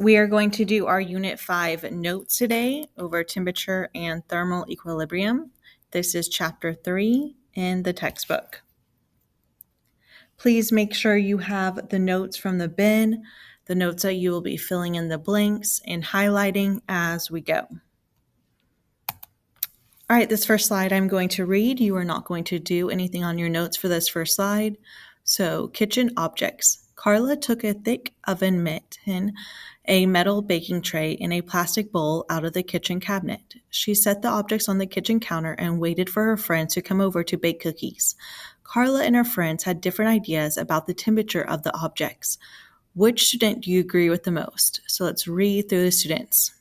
We are going to do our Unit 5 notes today over temperature and thermal equilibrium. This is Chapter 3 in the textbook. Please make sure you have the notes from the bin, the notes that you will be filling in the blanks and highlighting as we go. All right, this first slide I'm going to read. You are not going to do anything on your notes for this first slide. So, kitchen objects. Carla took a thick oven mitt, a metal baking tray, and a plastic bowl out of the kitchen cabinet. She set the objects on the kitchen counter and waited for her friends to come over to bake cookies. Carla and her friends had different ideas about the temperature of the objects. Which student do you agree with the most? So let's read through the students.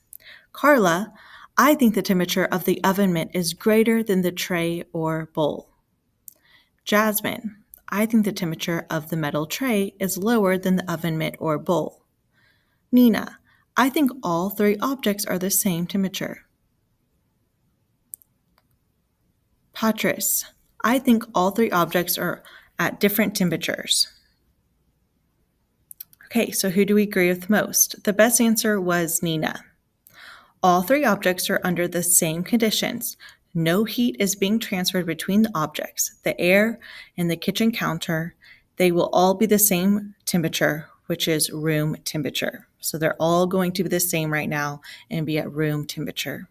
Carla, I think the temperature of the oven mitt is greater than the tray or bowl. Jasmine, I think the temperature of the metal tray is lower than the oven mitt or bowl. Nina, I think all three objects are the same temperature. Patrice, I think all three objects are at different temperatures. Okay, so who do we agree with most? The best answer was Nina. All three objects are under the same conditions. No heat is being transferred between the objects, the air and the kitchen counter. They will all be the same temperature, which is room temperature. So they're all going to be the same right now and be at room temperature.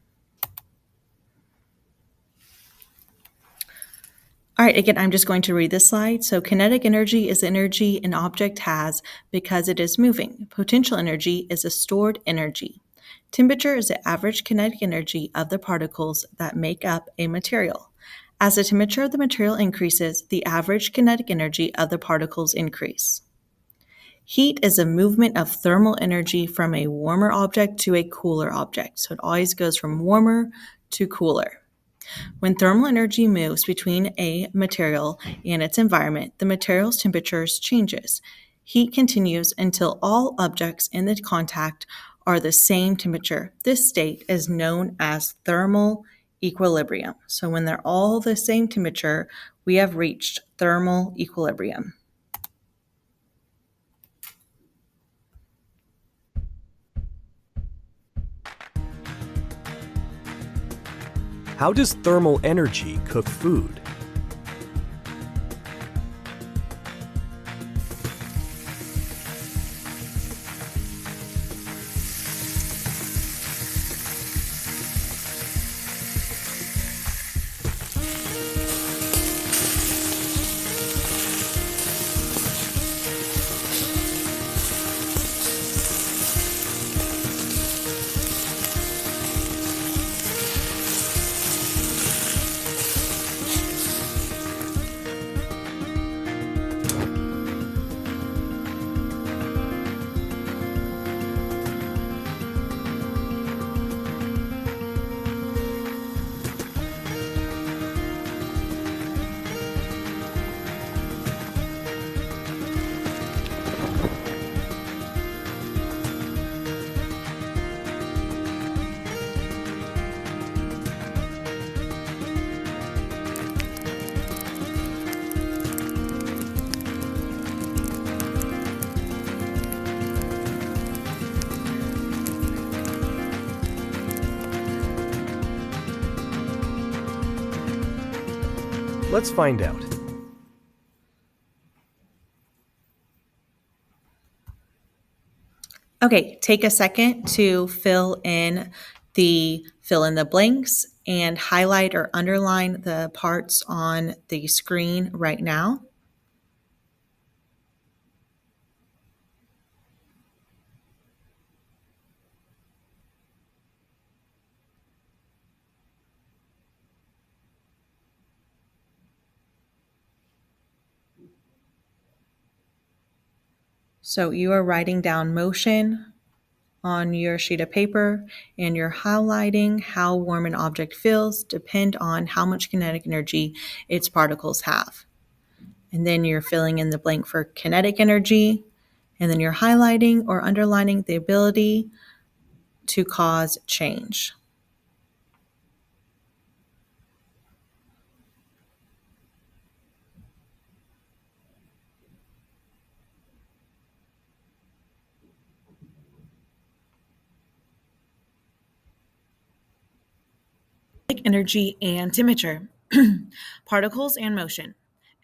All right, again, I'm just going to read this slide. So kinetic energy is energy an object has because it is moving. Potential energy is a stored energy. Temperature is the average kinetic energy of the particles that make up a material. As the temperature of the material increases, the average kinetic energy of the particles increase. Heat is a movement of thermal energy from a warmer object to a cooler object. So it always goes from warmer to cooler. When thermal energy moves between a material and its environment, the material's temperature changes. Heat continues until all objects in the contact are the same temperature. This state is known as thermal equilibrium. So when they're all the same temperature, we have reached thermal equilibrium. How does thermal energy cook food? Let's find out. Okay, take a second to fill in the blanks and highlight or underline the parts on the screen right now. So you are writing down motion on your sheet of paper and you're highlighting how warm an object feels depend on how much kinetic energy its particles have. And then you're filling in the blank for kinetic energy, and then you're highlighting or underlining the ability to cause change. Energy and temperature. Particles and motion.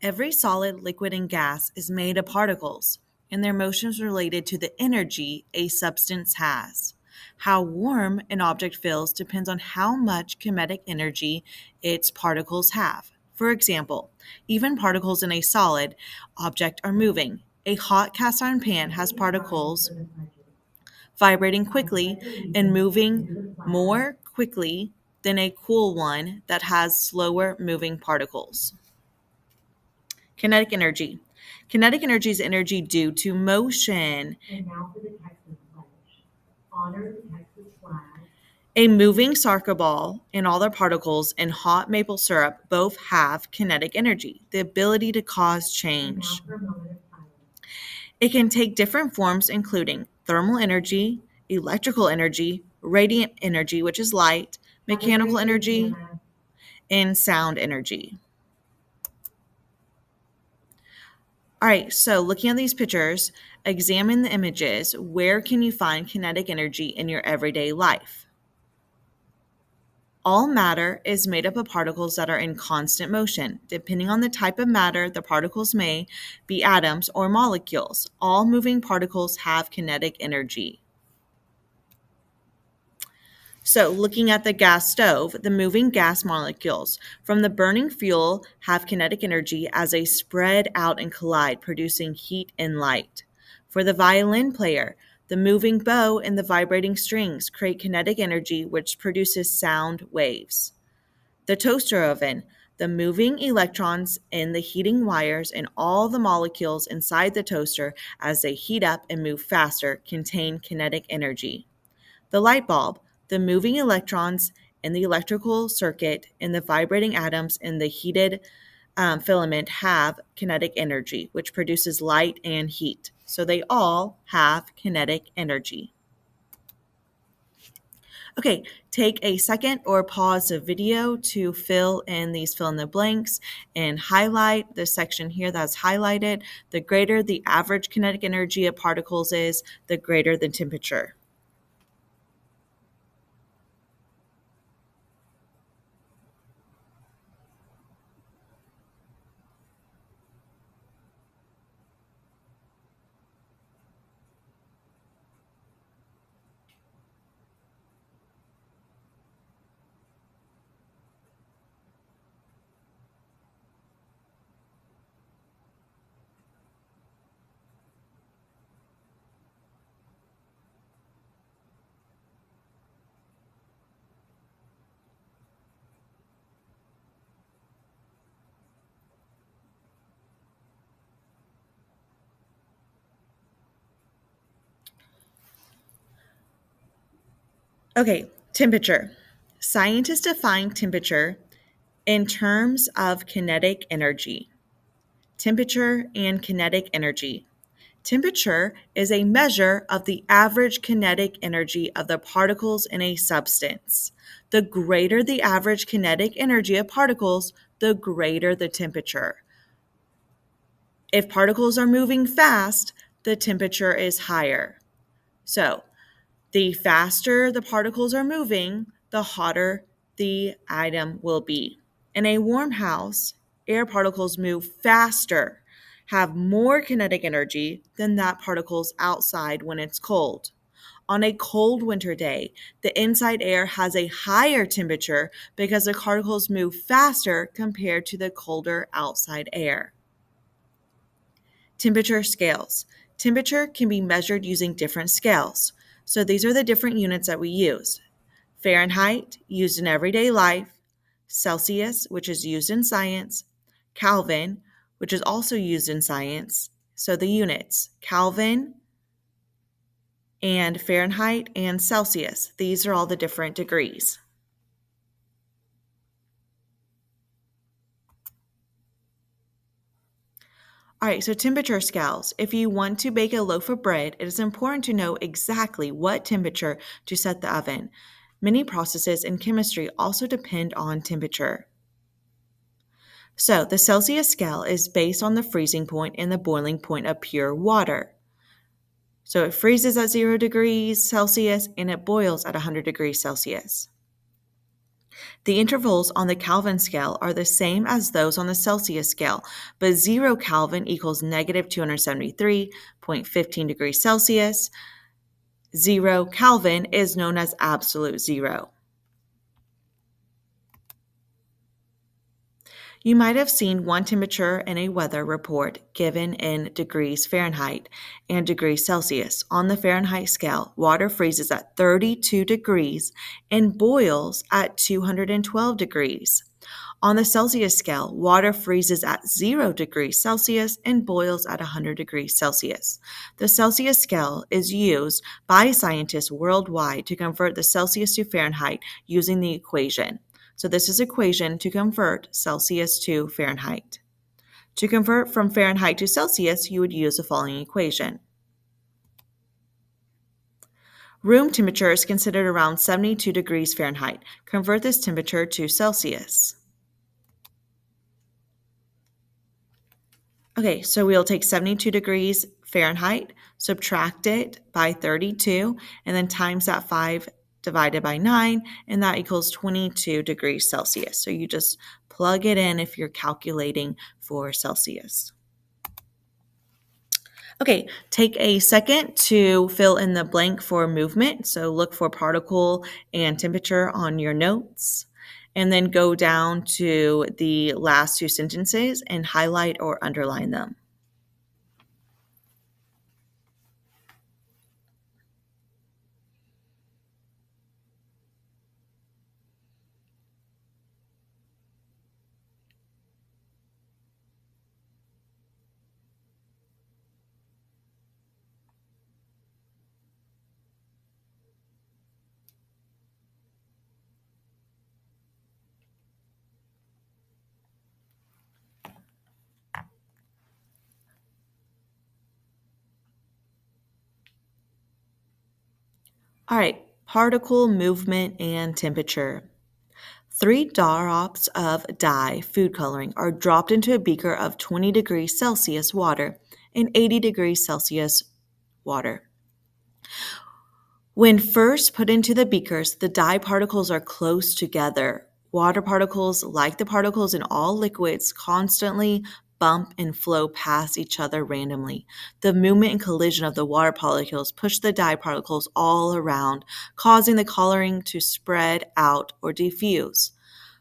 Every solid, liquid, and gas is made of particles, and their motion is related to the energy a substance has. How warm an object feels depends on how much kinetic energy its particles have. For example, even particles in a solid object are moving. A hot cast iron pan has particles vibrating quickly and moving more quickly than a cool one that has slower moving particles. Kinetic energy. Kinetic energy is energy due to motion. And now for the Texas pledge. Honor the Texas flag. A moving soccer ball and all their particles and hot maple syrup both have kinetic energy, the ability to cause change. And now for a moment of silence. It can take different forms, including thermal energy, electrical energy, radiant energy, which is light, mechanical energy, and sound energy. All right, so looking at these pictures, examine the images. Where can you find kinetic energy in your everyday life? All matter is made up of particles that are in constant motion. Depending on the type of matter, the particles may be atoms or molecules. All moving particles have kinetic energy. So looking at the gas stove, the moving gas molecules from the burning fuel have kinetic energy as they spread out and collide, producing heat and light. For the violin player, the moving bow and the vibrating strings create kinetic energy which produces sound waves. The toaster oven, the moving electrons in the heating wires and all the molecules inside the toaster as they heat up and move faster contain kinetic energy. The light bulb, the moving electrons in the electrical circuit and the vibrating atoms in the heated filament have kinetic energy, which produces light and heat. So they all have kinetic energy. Okay, take a second or pause the video to fill in the blanks and highlight the section here that's highlighted. The greater the average kinetic energy of particles is, the greater the temperature. Okay, temperature. Scientists define temperature in terms of kinetic energy. Temperature and kinetic energy. Temperature is a measure of the average kinetic energy of the particles in a substance. The greater the average kinetic energy of particles, the greater the temperature. If particles are moving fast, the temperature is higher. So, the faster the particles are moving, the hotter the item will be. In a warm house, air particles move faster, have more kinetic energy than that particles outside when it's cold. On a cold winter day, the inside air has a higher temperature because the particles move faster compared to the colder outside air. Temperature scales. Temperature can be measured using different scales. So these are the different units that we use. Fahrenheit, used in everyday life. Celsius, which is used in science. Kelvin, which is also used in science. So the units, Kelvin and Fahrenheit and Celsius. These are all the different degrees. All right, so temperature scales. If you want to bake a loaf of bread, it is important to know exactly what temperature to set the oven. Many processes in chemistry also depend on temperature. So the Celsius scale is based on the freezing point and the boiling point of pure water. So it freezes at 0 degrees Celsius and it boils at 100 degrees Celsius. The intervals on the Kelvin scale are the same as those on the Celsius scale, but 0 Kelvin equals negative 273.15 degrees Celsius. 0 Kelvin is known as absolute zero. You might have seen one temperature in a weather report given in degrees Fahrenheit and degrees Celsius. On the Fahrenheit scale, water freezes at 32 degrees and boils at 212 degrees. On the Celsius scale, water freezes at 0 degrees Celsius and boils at 100 degrees Celsius. The Celsius scale is used by scientists worldwide to convert the Celsius to Fahrenheit using the equation. So this is equation to convert Celsius to Fahrenheit. To convert from Fahrenheit to Celsius, you would use the following equation. Room temperature is considered around 72 degrees Fahrenheit. Convert this temperature to Celsius. Okay, so we'll take 72 degrees Fahrenheit, subtract it by 32, and then times that 5 divided by 9, and that equals 22 degrees Celsius. So you just plug it in if you're calculating for Celsius. Okay, take a second to fill in the blank for movement. So look for particle and temperature on your notes, and then go down to the last two sentences and highlight or underline them. All right, particle movement and temperature. 3 drops of dye food coloring are dropped into a beaker of 20 degrees Celsius water and 80 degrees Celsius water. When first put into the beakers, the dye particles are close together. Water particles, like the particles in all liquids, constantly bump and flow past each other randomly. The movement and collision of the water particles push the dye particles all around, causing the coloring to spread out or diffuse.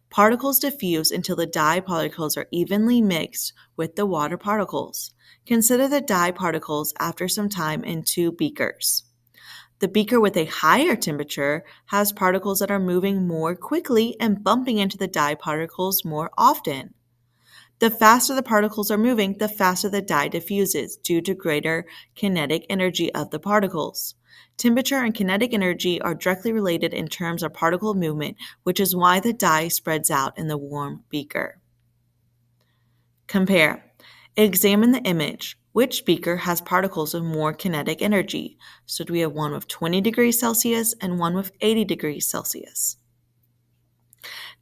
Particles diffuse until the dye particles are evenly mixed with the water particles. Consider the dye particles after some time in 2 beakers. The beaker with a higher temperature has particles that are moving more quickly and bumping into the dye particles more often. The faster the particles are moving, the faster the dye diffuses due to greater kinetic energy of the particles. Temperature and kinetic energy are directly related in terms of particle movement, which is why the dye spreads out in the warm beaker. Compare. Examine the image. Which beaker has particles of more kinetic energy? So do we have one with 20 degrees Celsius and one with 80 degrees Celsius?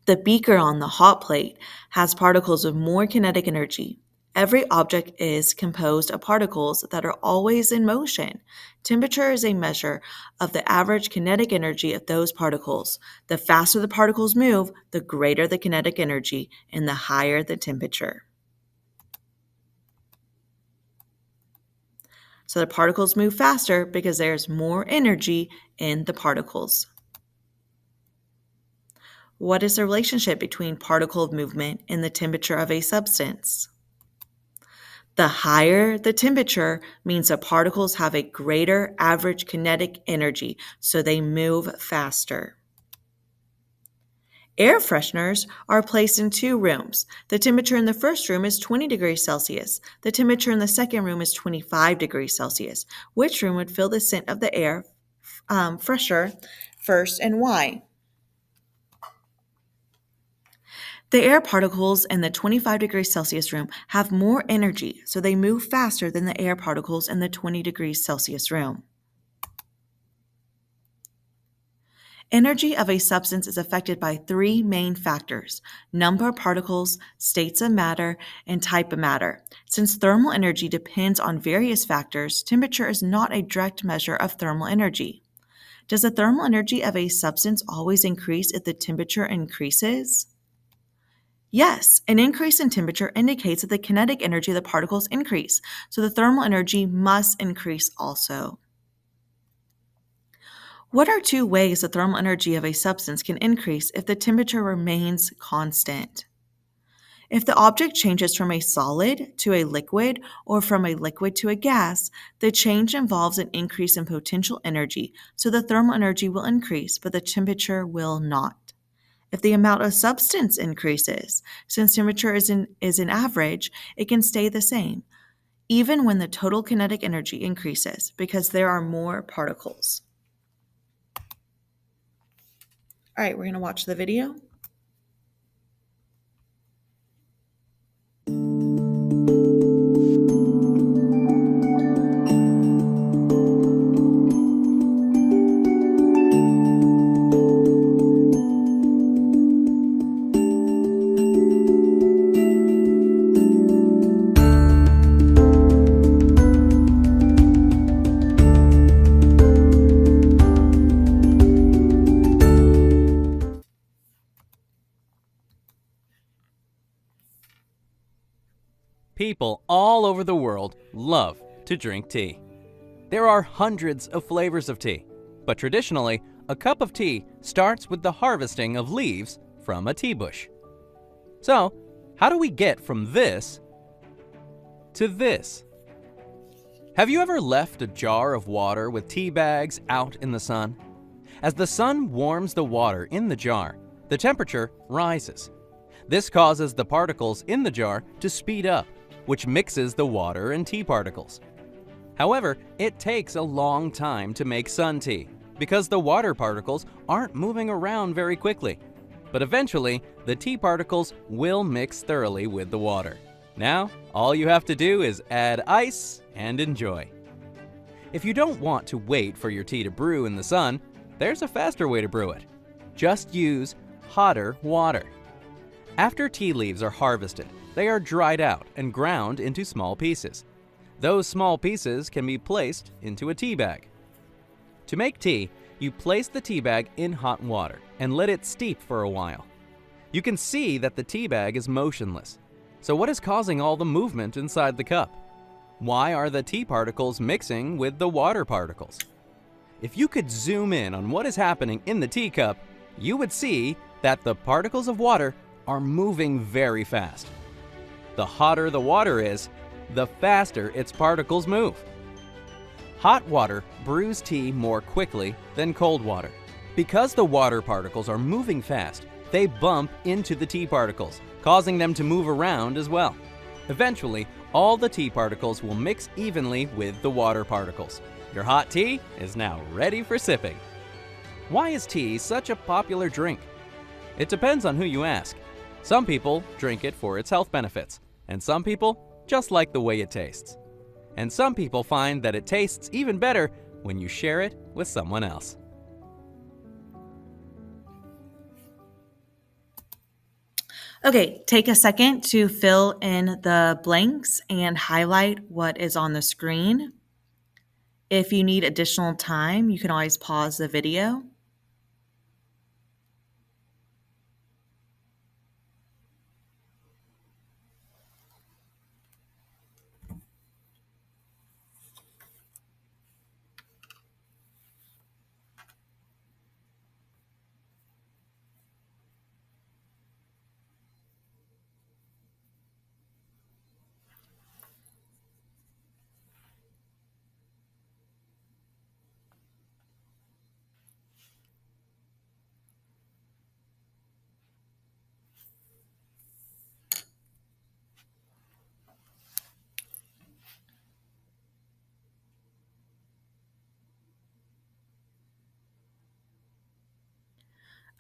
The beaker on the hot plate has particles of more kinetic energy. Every object is composed of particles that are always in motion. Temperature is a measure of the average kinetic energy of those particles. The faster the particles move, the greater the kinetic energy and the higher the temperature. So the particles move faster because there's more energy in the particles. What is the relationship between particle movement and the temperature of a substance? The higher the temperature means the particles have a greater average kinetic energy, so they move faster. Air fresheners are placed in 2 rooms. The temperature in the first room is 20 degrees Celsius. The temperature in the second room is 25 degrees Celsius. Which room would feel the scent of the air fresher first, and why? The air particles in the 25 degrees Celsius room have more energy, so they move faster than the air particles in the 20 degrees Celsius room. Energy of a substance is affected by 3 main factors: number of particles, states of matter, and type of matter. Since thermal energy depends on various factors, temperature is not a direct measure of thermal energy. Does the thermal energy of a substance always increase if the temperature increases? Yes, an increase in temperature indicates that the kinetic energy of the particles increase, so the thermal energy must increase also. What are two ways the thermal energy of a substance can increase if the temperature remains constant? If the object changes from a solid to a liquid or from a liquid to a gas, the change involves an increase in potential energy, so the thermal energy will increase, but the temperature will not. If the amount of substance increases, since temperature is an average, it can stay the same, even when the total kinetic energy increases, because there are more particles. All right, we're going to watch the video. People all over the world love to drink tea. There are hundreds of flavors of tea, but traditionally, a cup of tea starts with the harvesting of leaves from a tea bush. So, how do we get from this to this? Have you ever left a jar of water with tea bags out in the sun? As the sun warms the water in the jar, the temperature rises. This causes the particles in the jar to speed up, which mixes the water and tea particles. However, it takes a long time to make sun tea because the water particles aren't moving around very quickly. But eventually, the tea particles will mix thoroughly with the water. Now, all you have to do is add ice and enjoy. If you don't want to wait for your tea to brew in the sun, there's a faster way to brew it. Just use hotter water. After tea leaves are harvested, they are dried out and ground into small pieces. Those small pieces can be placed into a tea bag. To make tea, you place the tea bag in hot water and let it steep for a while. You can see that the tea bag is motionless. So what is causing all the movement inside the cup? Why are the tea particles mixing with the water particles? If you could zoom in on what is happening in the teacup, you would see that the particles of water are moving very fast. The hotter the water is, the faster its particles move. Hot water brews tea more quickly than cold water. Because the water particles are moving fast, they bump into the tea particles, causing them to move around as well. Eventually, all the tea particles will mix evenly with the water particles. Your hot tea is now ready for sipping. Why is tea such a popular drink? It depends on who you ask. Some people drink it for its health benefits, and some people just like the way it tastes. And some people find that it tastes even better when you share it with someone else. Okay, take a second to fill in the blanks and highlight what is on the screen. If you need additional time, you can always pause the video.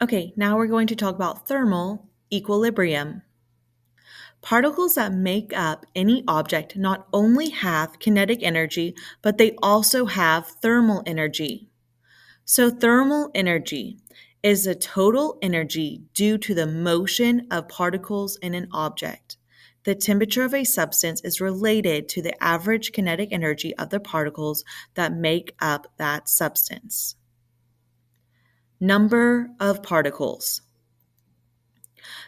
Okay, now we're going to talk about thermal equilibrium. Particles that make up any object not only have kinetic energy, but they also have thermal energy. So thermal energy is the total energy due to the motion of particles in an object. The temperature of a substance is related to the average kinetic energy of the particles that make up that substance. Number of particles.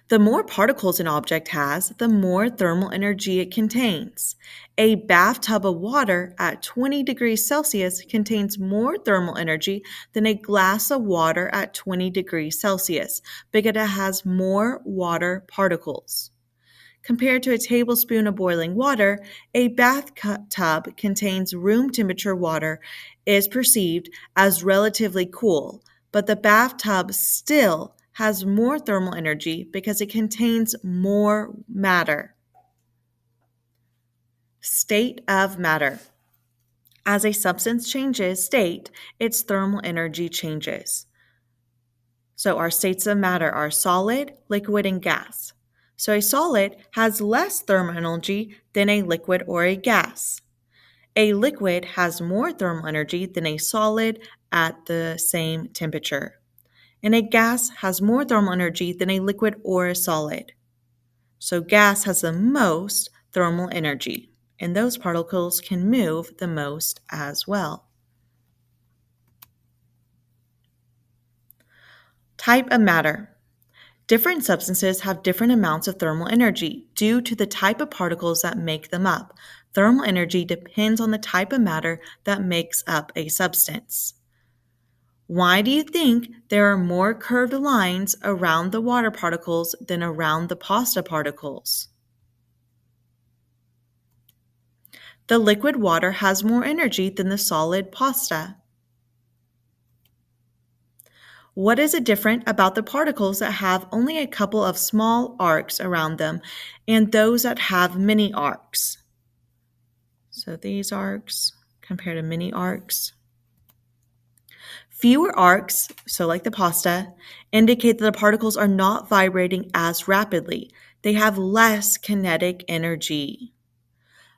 The more particles an object has, the more thermal energy it contains. A bathtub of water at 20 degrees Celsius contains more thermal energy than a glass of water at 20 degrees Celsius because it has more water particles. Compared to a tablespoon of boiling water, a bathtub contains room temperature water is perceived as relatively cool, but the bathtub still has more thermal energy because it contains more matter. State of matter. As a substance changes state, its thermal energy changes. So our states of matter are solid, liquid, and gas. So a solid has less thermal energy than a liquid or a gas. A liquid has more thermal energy than a solid at the same temperature. And a gas has more thermal energy than a liquid or a solid. So gas has the most thermal energy, and those particles can move the most as well. Type of matter. Different substances have different amounts of thermal energy due to the type of particles that make them up. Thermal energy depends on the type of matter that makes up a substance. Why do you think there are more curved lines around the water particles than around the pasta particles? The liquid water has more energy than the solid pasta. What is it different about the particles that have only a couple of small arcs around them and those that have many arcs? So these arcs compared to many arcs. Fewer arcs, so like the pasta, indicate that the particles are not vibrating as rapidly. They have less kinetic energy.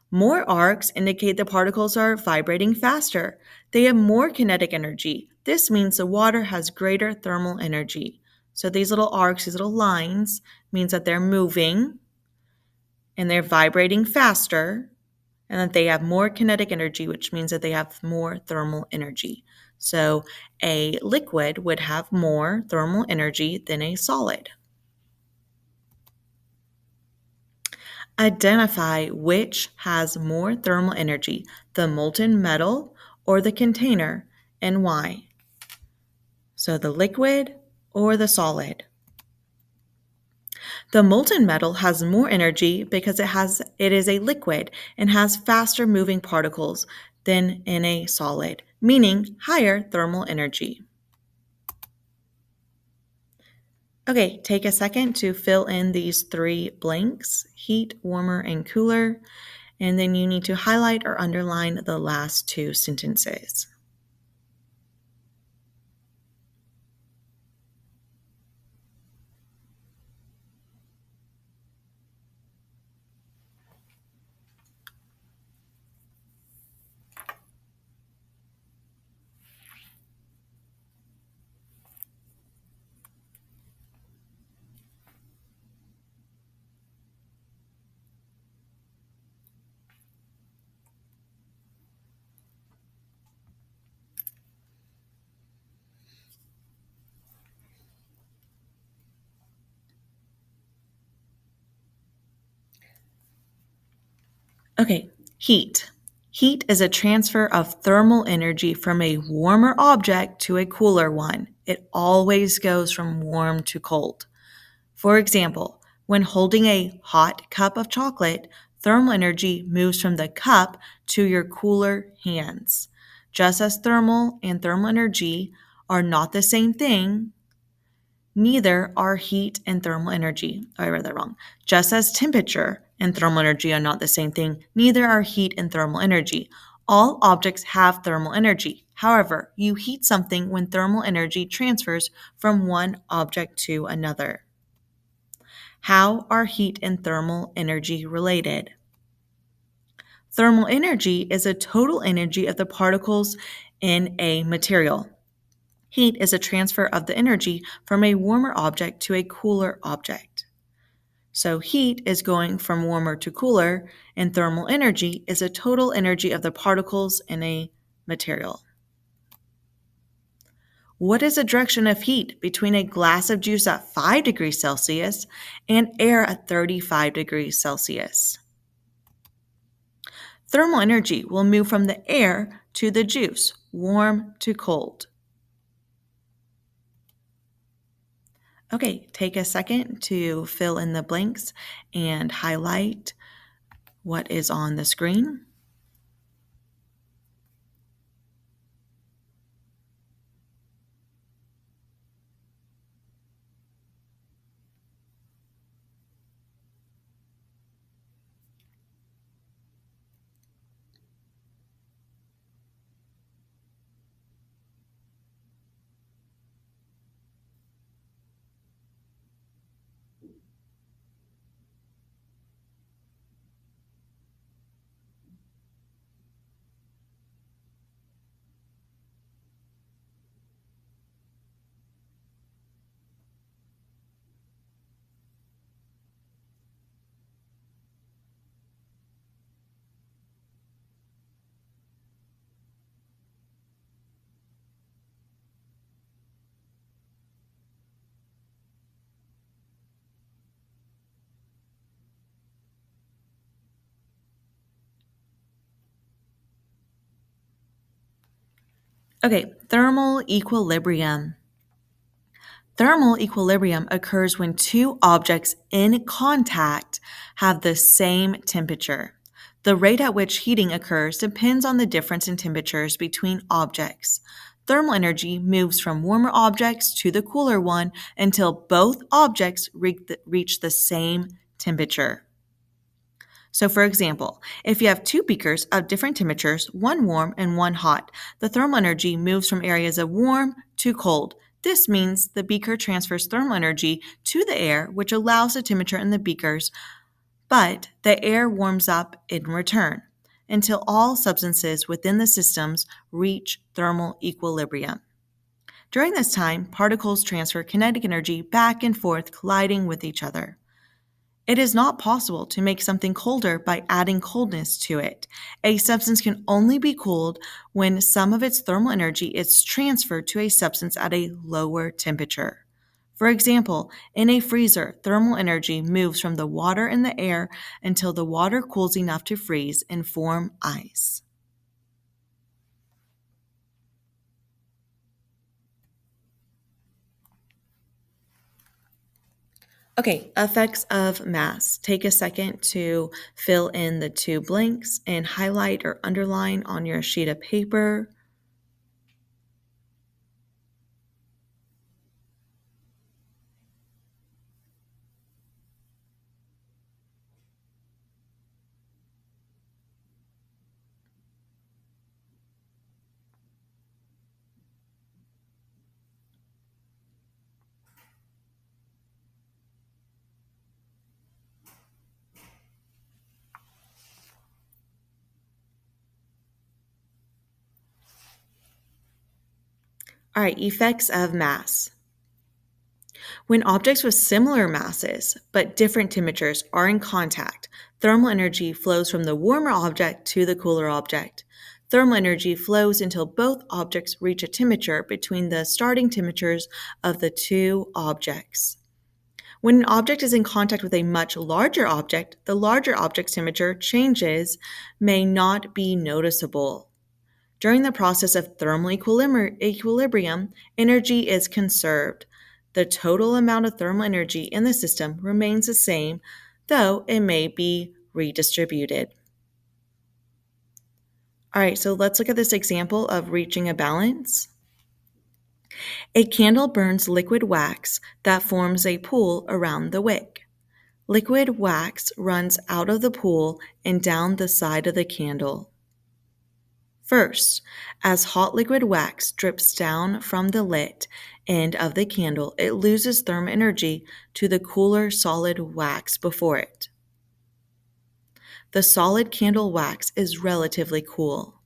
More arcs indicate the particles are vibrating faster. They have more kinetic energy. This means the water has greater thermal energy. So these little arcs, these little lines, means that they're moving and they're vibrating faster and that they have more kinetic energy, which means that they have more thermal energy. So a liquid would have more thermal energy than a solid. Identify which has more thermal energy, the molten metal or the container, and why. So the liquid or the solid. The molten metal has more energy because it is a liquid and has faster moving particles than in a solid, meaning higher thermal energy. Okay, take a second to fill in these 3 blanks, heat, warmer, and cooler, and then you need to highlight or underline the last 2 sentences. Okay, heat. Heat is a transfer of thermal energy from a warmer object to a cooler one. It always goes from warm to cold. For example, when holding a hot cup of chocolate, thermal energy moves from the cup to your cooler hands. Just as thermal and thermal energy are not the same thing, neither are heat and thermal energy. I read that wrong. Just as temperature and thermal energy are not the same thing, neither are heat and thermal energy. All objects have thermal energy. However, you heat something when thermal energy transfers from one object to another. How are heat and thermal energy related? Thermal energy is the total energy of the particles in a material. Heat is a transfer of the energy from a warmer object to a cooler object. So heat is going from warmer to cooler, and thermal energy is the total energy of the particles in a material. What is the direction of heat between a glass of juice at 5 degrees Celsius and air at 35 degrees Celsius? Thermal energy will move from the air to the juice, warm to cold. Okay, take a second to fill in the blanks and highlight what is on the screen. Okay, thermal equilibrium. Thermal equilibrium occurs when two objects in contact have the same temperature. The rate at which heating occurs depends on the difference in temperatures between objects. Thermal energy moves from warmer objects to the cooler one until both objects reach the same temperature. So, for example, if you have two beakers of different temperatures, one warm and one hot, the thermal energy moves from areas of warm to cold. This means the beaker transfers thermal energy to the air, which allows the temperature in the beakers, but the air warms up in return until all substances within the systems reach thermal equilibrium. During this time, particles transfer kinetic energy back and forth, colliding with each other. It is not possible to make something colder by adding coldness to it. A substance can only be cooled when some of its thermal energy is transferred to a substance at a lower temperature. For example, in a freezer, thermal energy moves from the water in the air until the water cools enough to freeze and form ice. Okay, effects of mass. Take a second to fill in the two blanks and highlight or underline on your sheet of paper. All right, effects of mass. When objects with similar masses but different temperatures are in contact, thermal energy flows from the warmer object to the cooler object. Thermal energy flows until both objects reach a temperature between the starting temperatures of the two objects. When an object is in contact with a much larger object, the larger object's temperature changes may not be noticeable. During the process of thermal equilibrium, energy is conserved. The total amount of thermal energy in the system remains the same, though it may be redistributed. All right, so let's look at this example of reaching a balance. A candle burns liquid wax that forms a pool around the wick. Liquid wax runs out of the pool and down the side of the candle. First, as hot liquid wax drips down from the lit end of the candle, it loses thermal energy to the cooler solid wax before it. The solid candle wax is relatively cool.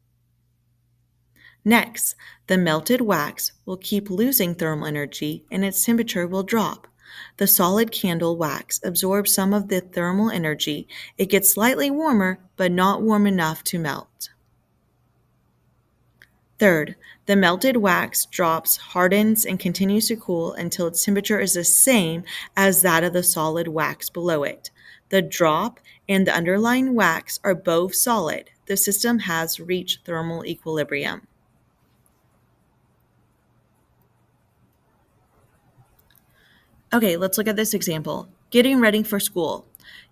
Next, the melted wax will keep losing thermal energy and its temperature will drop. The solid candle wax absorbs some of the thermal energy. It gets slightly warmer, but not warm enough to melt. Third, the melted wax drops, hardens, and continues to cool until its temperature is the same as that of the solid wax below it. The drop and the underlying wax are both solid. The system has reached thermal equilibrium. Okay, let's look at this example. Getting ready for school.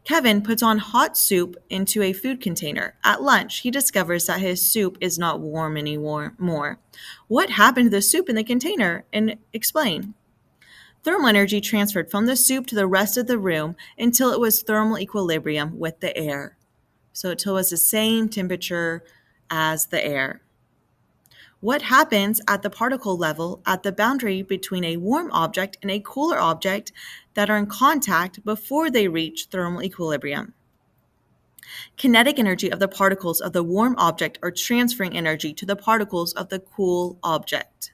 Kevin puts on hot soup into a food container. At lunch, he discovers that his soup is not warm anymore. What happened to the soup in the container? And explain. Thermal energy transferred from the soup to the rest of the room until it was thermal equilibrium with the air. So until it was the same temperature as the air. What happens at the particle level at the boundary between a warm object and a cooler object that are in contact before they reach thermal equilibrium? Kinetic energy of the particles of the warm object are transferring energy to the particles of the cool object.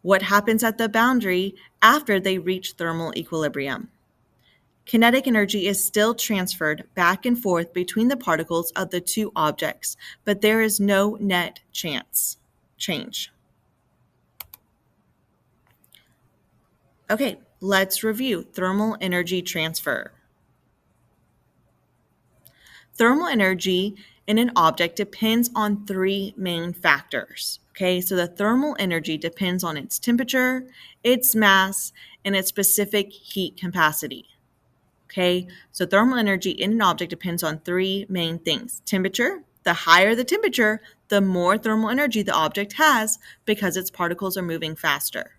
What happens at the boundary after they reach thermal equilibrium? Kinetic energy is still transferred back and forth between the particles of the two objects, but there is no net change. Okay, let's review thermal energy transfer. Thermal energy in an object depends on three main factors. Okay, so the thermal energy depends on its temperature, its mass, and its specific heat capacity. Okay, so thermal energy in an object depends on three main things. Temperature, the higher the temperature, the more thermal energy the object has because its particles are moving faster.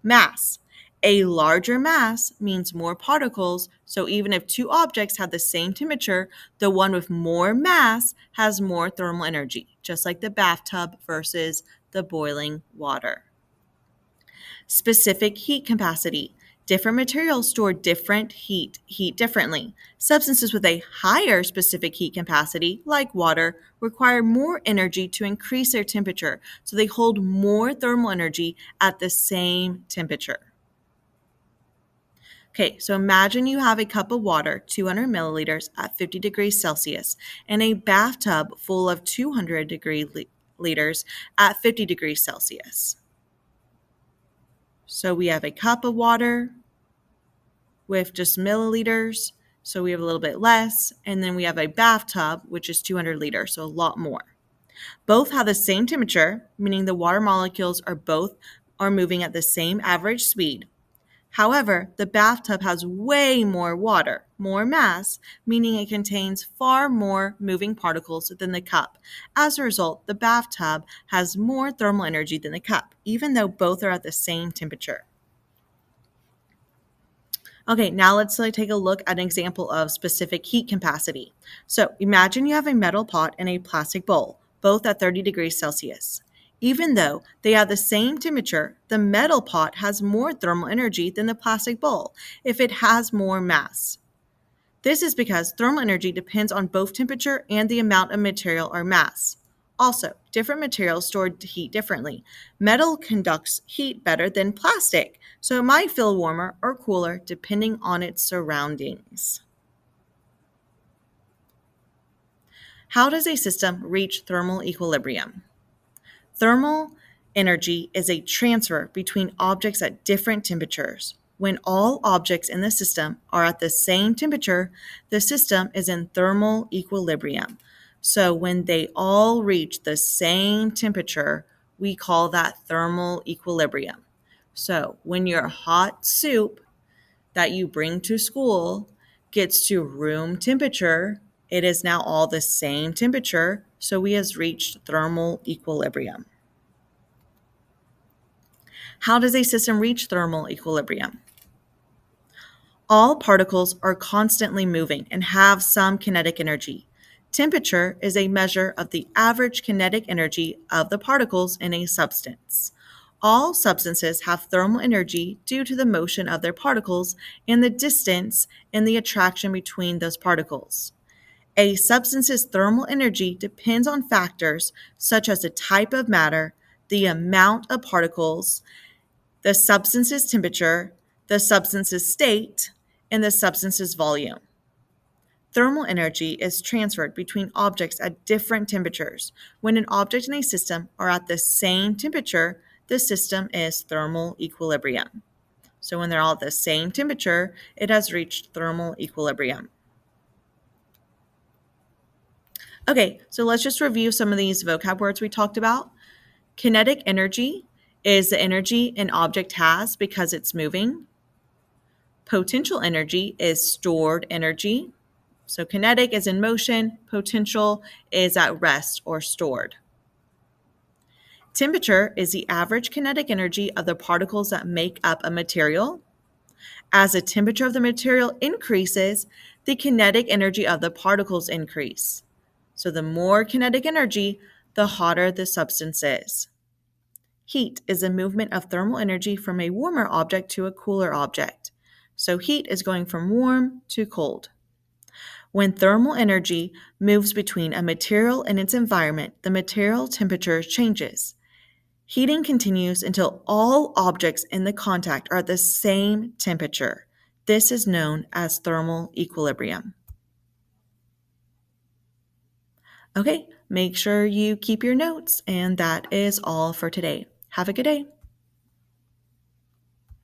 Mass, a larger mass means more particles, so even if two objects have the same temperature, the one with more mass has more thermal energy, just like the bathtub versus the boiling water. Specific heat capacity. Different materials store different heat differently. Substances with a higher specific heat capacity, like water, require more energy to increase their temperature, so they hold more thermal energy at the same temperature. Okay, so imagine you have a cup of water, 200 milliliters at 50 degrees Celsius, and a bathtub full of 200 liters at 50 degrees Celsius. So we have a cup of water with just milliliters, so we have a little bit less, and then we have a bathtub, which is 200 liters, so a lot more. Both have the same temperature, meaning the water molecules are moving at the same average speed. However, the bathtub has way more water, more mass, meaning it contains far more moving particles than the cup. As a result, the bathtub has more thermal energy than the cup, even though both are at the same temperature. Okay, now let's take a look at an example of specific heat capacity. So imagine you have a metal pot and a plastic bowl, both at 30 degrees Celsius. Even though they have the same temperature, the metal pot has more thermal energy than the plastic bowl if it has more mass. This is because thermal energy depends on both temperature and the amount of material or mass. Also, different materials store heat differently. Metal conducts heat better than plastic, so it might feel warmer or cooler depending on its surroundings. How does a system reach thermal equilibrium? Thermal energy is a transfer between objects at different temperatures. When all objects in the system are at the same temperature, the system is in thermal equilibrium. So when they all reach the same temperature, we call that thermal equilibrium. So when your hot soup that you bring to school gets to room temperature, it is now all the same temperature, so we have reached thermal equilibrium. How does a system reach thermal equilibrium? All particles are constantly moving and have some kinetic energy. Temperature is a measure of the average kinetic energy of the particles in a substance. All substances have thermal energy due to the motion of their particles and the distance and the attraction between those particles. A substance's thermal energy depends on factors such as the type of matter, the amount of particles, the substance's temperature, the substance's state, and the substance's volume. Thermal energy is transferred between objects at different temperatures. When an object and a system are at the same temperature, the system is thermal equilibrium. So when they're all at the same temperature, it has reached thermal equilibrium. Okay, so let's just review some of these vocab words we talked about. Kinetic energy is the energy an object has because it's moving. Potential energy is stored energy. So kinetic is in motion, potential is at rest or stored. Temperature is the average kinetic energy of the particles that make up a material. As the temperature of the material increases, the kinetic energy of the particles increase. So the more kinetic energy, the hotter the substance is. Heat is a movement of thermal energy from a warmer object to a cooler object. So heat is going from warm to cold. When thermal energy moves between a material and its environment, the material temperature changes. Heating continues until all objects in the contact are at the same temperature. This is known as thermal equilibrium. Okay, make sure you keep your notes, and that is all for today. Have a good day.